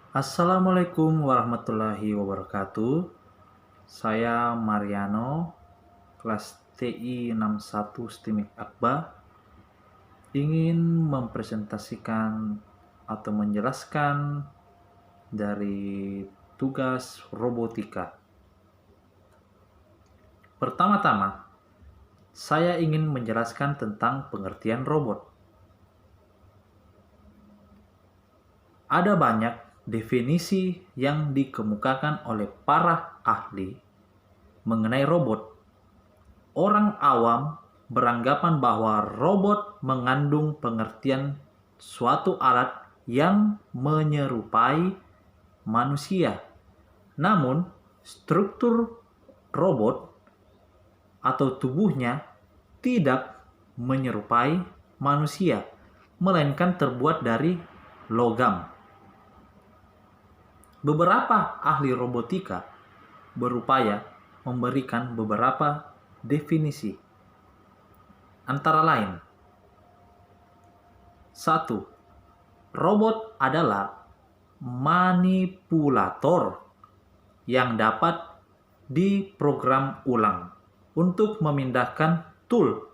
Assalamualaikum warahmatullahi wabarakatuh. Saya Mariano, kelas TI 61 STIMIK Akba, ingin mempresentasikan atau menjelaskan dari tugas robotika. Pertama-tama, saya ingin menjelaskan tentang pengertian robot. Ada banyak definisi yang dikemukakan oleh para ahli mengenai robot. Orang awam beranggapan bahwa robot mengandung pengertian suatu alat yang menyerupai manusia. Namun, struktur robot atau tubuhnya tidak menyerupai manusia, melainkan terbuat dari logam. Beberapa ahli robotika berupaya memberikan beberapa definisi. Antara lain, 1. Robot adalah manipulator yang dapat diprogram ulang untuk memindahkan tool,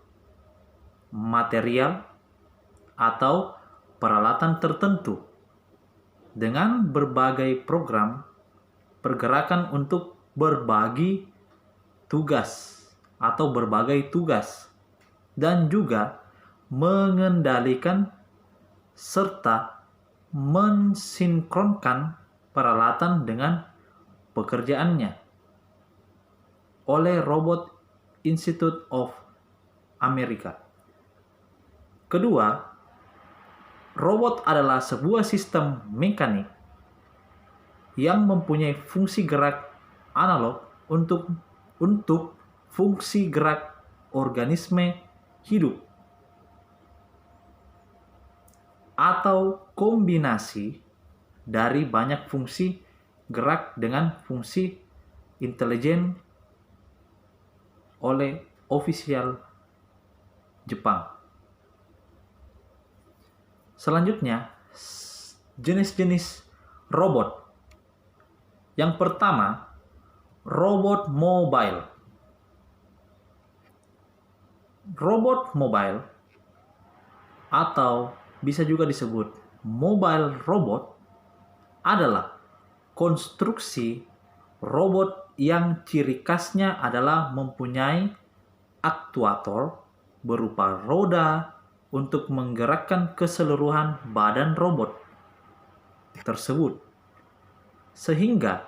material, atau peralatan tertentu dengan berbagai program pergerakan untuk berbagi tugas atau berbagai tugas, dan juga mengendalikan serta mensinkronkan peralatan dengan pekerjaannya oleh Robot Institute of America. Kedua, robot adalah sebuah sistem mekanik yang mempunyai fungsi gerak analog untuk fungsi gerak organisme hidup atau kombinasi dari banyak fungsi gerak dengan fungsi intelijen oleh ofisial Jepang. Selanjutnya, jenis-jenis robot. Yang pertama, robot mobile. Robot mobile atau bisa juga disebut mobile robot adalah konstruksi robot yang ciri khasnya adalah mempunyai aktuator berupa roda untuk menggerakkan keseluruhan badan robot tersebut, sehingga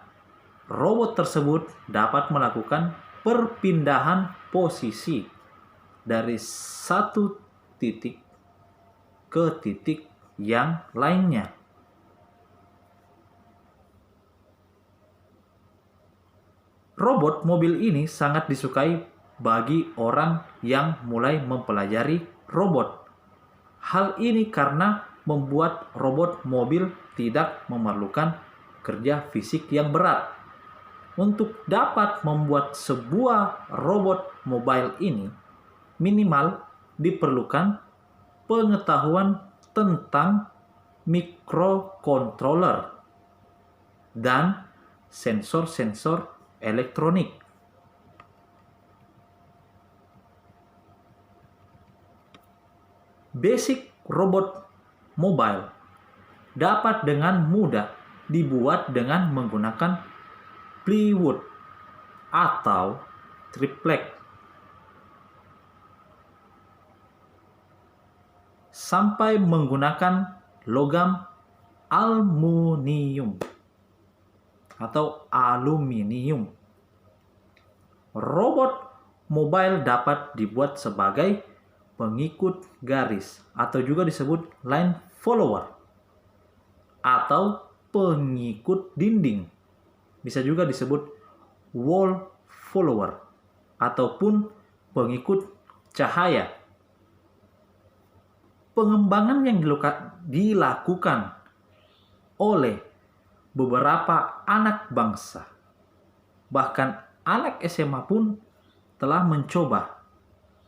robot tersebut dapat melakukan perpindahan posisi dari satu titik ke titik yang lainnya. Robot mobil ini sangat disukai bagi orang yang mulai mempelajari robot. Hal ini karena membuat robot mobil tidak memerlukan kerja fisik yang berat. Untuk dapat membuat sebuah robot mobile ini, minimal diperlukan pengetahuan tentang microcontroller dan sensor-sensor elektronik. Basic robot mobile dapat dengan mudah dibuat dengan menggunakan plywood atau triplek sampai menggunakan logam aluminium atau aluminium. Robot mobile dapat dibuat sebagai pengikut garis atau juga disebut line follower atau pengikut dinding. Bisa juga disebut wall follower ataupun pengikut cahaya. Pengembangan yang dilakukan oleh beberapa anak bangsa, bahkan anak SMA pun telah mencoba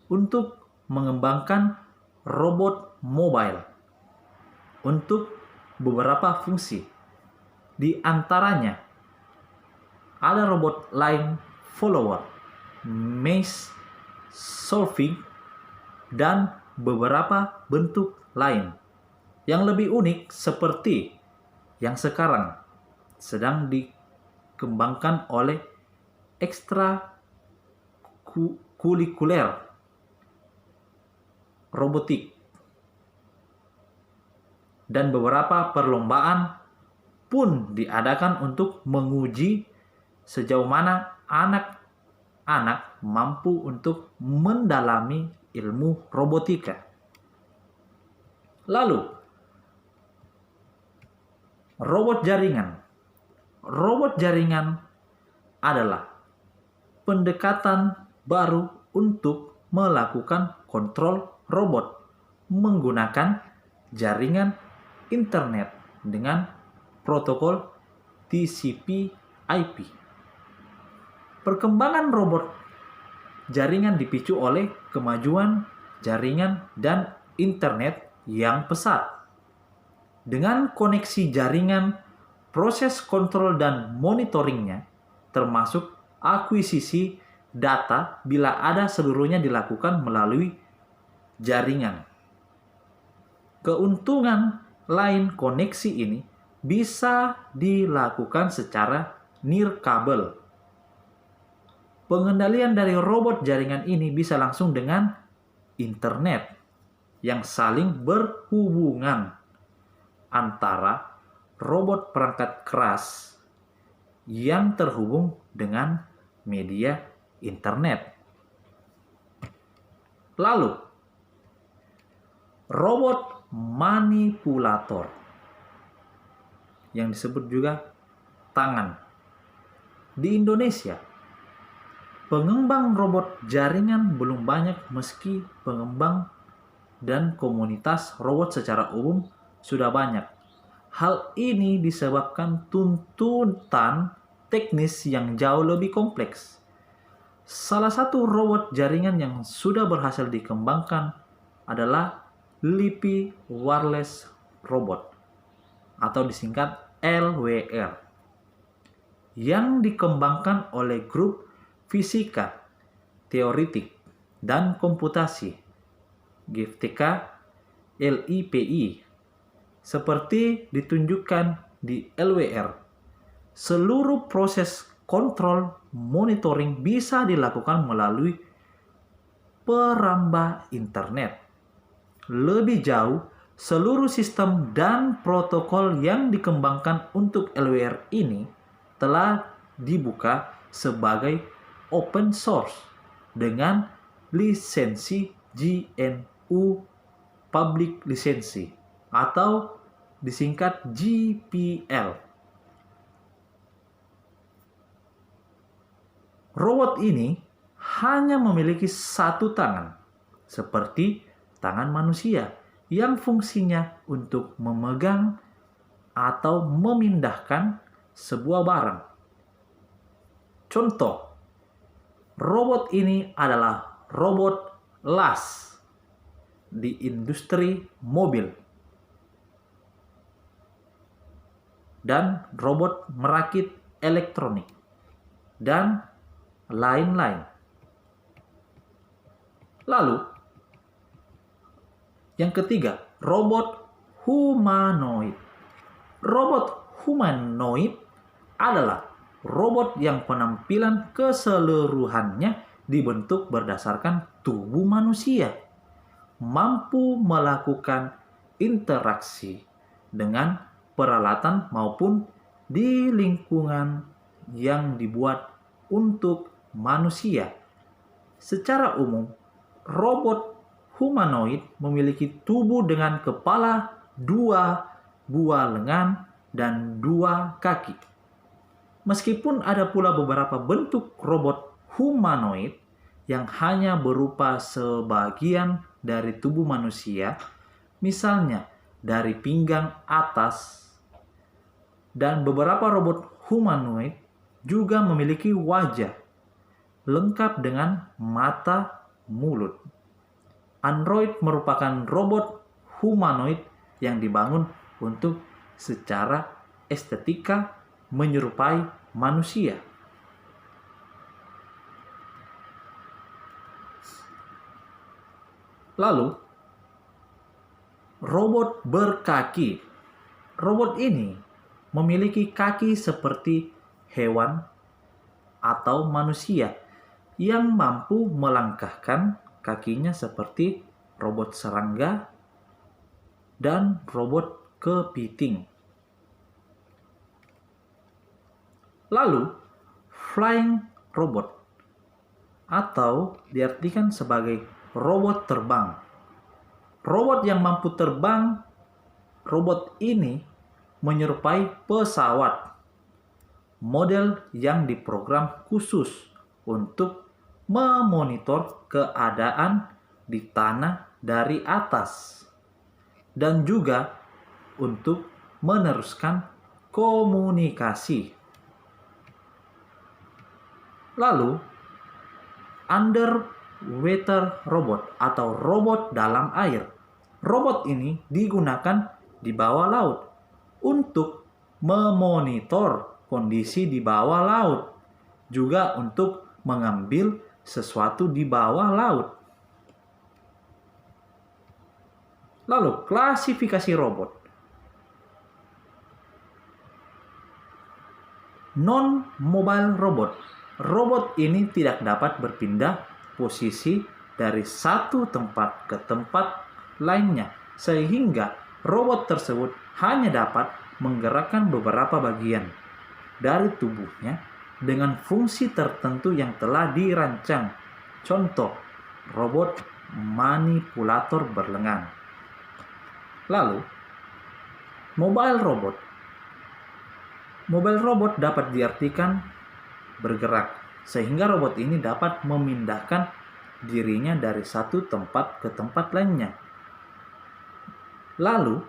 untuk mengembangkan robot mobile untuk beberapa fungsi. Di antaranya ada robot line follower, maze solving, dan beberapa bentuk lain. Yang lebih unik seperti yang sekarang sedang dikembangkan oleh ekstrakurikuler robotik, dan beberapa perlombaan pun diadakan untuk menguji sejauh mana anak-anak mampu untuk mendalami ilmu robotika. Lalu, robot jaringan. Robot jaringan adalah pendekatan baru untuk melakukan kontrol robot menggunakan jaringan internet dengan protokol TCP/IP. Perkembangan robot jaringan dipicu oleh kemajuan jaringan dan internet yang pesat. Dengan koneksi jaringan, proses kontrol dan monitoringnya, termasuk akuisisi data bila ada, seluruhnya dilakukan melalui jaringan. Keuntungan lain koneksi ini bisa dilakukan secara nirkabel. Pengendalian dari robot jaringan ini bisa langsung dengan internet yang saling berhubungan antara robot perangkat keras yang terhubung dengan media internet. Lalu, robot manipulator yang disebut juga tangan. Di Indonesia, pengembang robot jaringan belum banyak meski pengembang dan komunitas robot secara umum sudah banyak. Hal ini disebabkan tuntutan teknis yang jauh lebih kompleks. Salah satu robot jaringan yang sudah berhasil dikembangkan adalah LiPi Wireless Robot atau disingkat LWR, yang dikembangkan oleh grup fisika teoretik dan komputasi GFTK LIPI. Seperti ditunjukkan di LWR, seluruh proses kontrol monitoring bisa dilakukan melalui perambah internet. Lebih jauh, seluruh sistem dan protokol yang dikembangkan untuk LWR ini telah dibuka sebagai open source dengan lisensi GNU Public Lisensi atau disingkat GPL. Robot ini hanya memiliki satu tangan, seperti tangan manusia, yang fungsinya untuk memegang atau memindahkan sebuah barang. Contoh, robot ini adalah robot las di industri mobil dan robot merakit elektronik dan lain-lain. Lalu, yang ketiga, robot humanoid. Robot humanoid adalah robot yang penampilan keseluruhannya dibentuk berdasarkan tubuh manusia, mampu melakukan interaksi dengan peralatan maupun di lingkungan yang dibuat untuk manusia. Secara umum, robot humanoid memiliki tubuh dengan kepala, 2 buah lengan, dan 2 kaki. Meskipun ada pula beberapa bentuk robot humanoid yang hanya berupa sebagian dari tubuh manusia, misalnya dari pinggang atas, dan beberapa robot humanoid juga memiliki wajah lengkap dengan mata, mulut. Android merupakan robot humanoid yang dibangun untuk secara estetika menyerupai manusia. Lalu, robot berkaki. Robot ini memiliki kaki seperti hewan atau manusia yang mampu melangkahkan kakinya seperti robot serangga dan robot kepiting. Lalu, flying robot atau diartikan sebagai robot terbang. Robot yang mampu terbang, robot ini menyerupai pesawat. Model yang diprogram khusus untuk memonitor keadaan di tanah dari atas dan juga untuk meneruskan komunikasi. Lalu, underwater robot atau robot dalam air. Robot ini digunakan di bawah laut untuk memonitor kondisi di bawah laut, juga untuk mengambil sesuatu di bawah laut. Lalu, klasifikasi robot. Non-mobile robot. Robot ini tidak dapat berpindah posisi dari satu tempat ke tempat lainnya, sehingga robot tersebut hanya dapat menggerakkan beberapa bagian dari tubuhnya dengan fungsi tertentu yang telah dirancang. Contoh, robot manipulator berlengan. Lalu, mobile robot. Mobile robot dapat diartikan bergerak, sehingga robot ini dapat memindahkan dirinya dari satu tempat ke tempat lainnya. Lalu,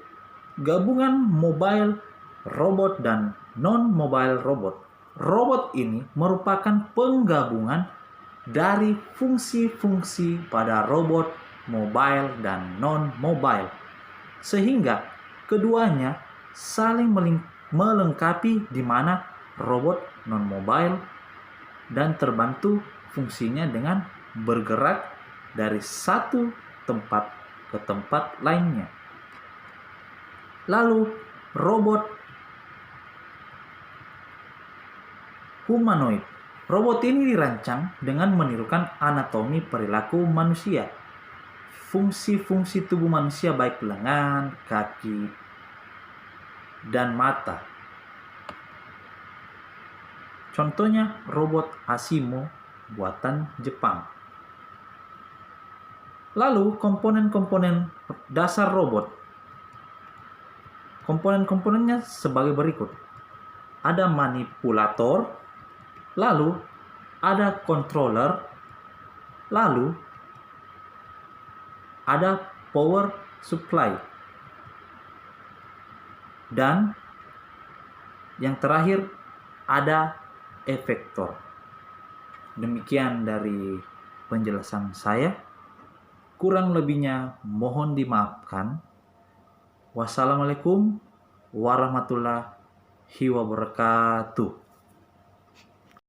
gabungan mobile robot dan non-mobile robot. Robot ini merupakan penggabungan dari fungsi-fungsi pada robot mobile dan non-mobile, sehingga keduanya saling melengkapi, di mana robot non-mobile dan terbantu fungsinya dengan bergerak dari satu tempat ke tempat lainnya. Lalu, robot humanoid. Robot ini dirancang dengan menirukan anatomi perilaku manusia. Fungsi-fungsi tubuh manusia baik lengan, kaki, dan mata. Contohnya robot Asimo buatan Jepang. Lalu, komponen-komponen dasar robot. Komponen-komponennya sebagai berikut. Ada manipulator, lalu ada controller, lalu ada power supply, dan yang terakhir ada efektor. Demikian dari penjelasan saya. Kurang lebihnya mohon dimaafkan. Wassalamualaikum warahmatullahi wabarakatuh.